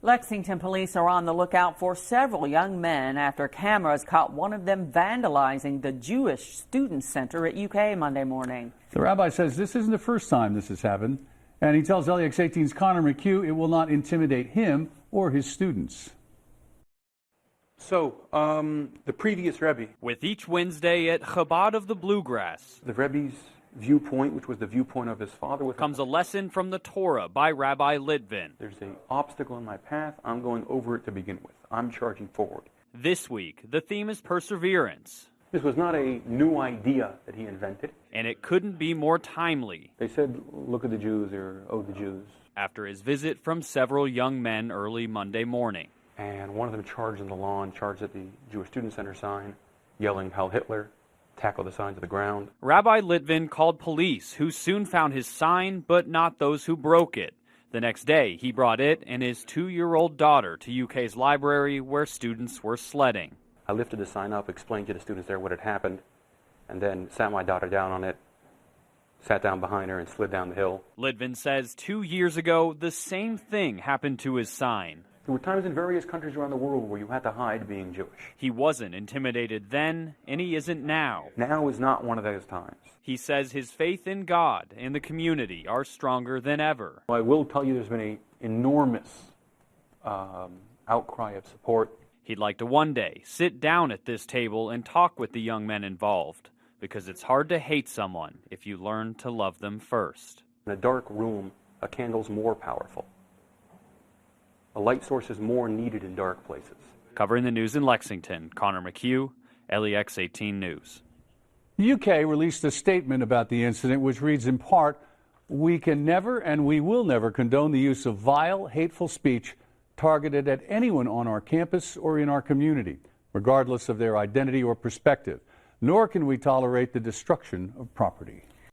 Lexington police are on the lookout for several young men after cameras caught one of them vandalizing the Jewish Student Center at UK Monday morning. The rabbi says this isn't the first time this has happened, and he tells LEX 18's Connor McHugh it will not intimidate him or his students. So, the previous Rebbe. With each Wednesday at Chabad of the Bluegrass, The Rebbe's viewpoint, which was the viewpoint of his father, comes a lesson from the Torah by Rabbi Litvin. There's an obstacle in my path. I'm going over it to begin with. I'm charging forward. This week, the theme is perseverance. This was not a new idea that he invented. And it couldn't be more timely. They said, look at the Jews, or oh, the Jews. After his visit from several young men early Monday morning. And one of them charged on the lawn, charged at the Jewish Student Center sign, yelling, Heil Hitler, tackled the sign to the ground. Rabbi Litvin called police, who soon found his sign, but not those who broke it. The next day, he brought it and his 2-year-old daughter to UK's library where students were sledding. I lifted the sign up, explained to the students there what had happened, and then sat my daughter down on it, sat down behind her and slid down the hill. Litvin says 2 years ago, the same thing happened to his sign. There were times in various countries around the world where you had to hide being Jewish. He wasn't intimidated then, and he isn't now. Now is not one of those times. He says his faith in God and the community are stronger than ever. I will tell you there's been an enormous outcry of support. He'd like to one day sit down at this table and talk with the young men involved, because it's hard to hate someone if you learn to love them first. In a dark room, a candle's more powerful. A light source is more needed in dark places. Covering the news in Lexington, Connor McHugh, LEX 18 News. The UK released a statement about the incident which reads in part, "We can never and we will never condone the use of vile, hateful speech targeted at anyone on our campus or in our community, regardless of their identity or perspective, nor can we tolerate the destruction of property."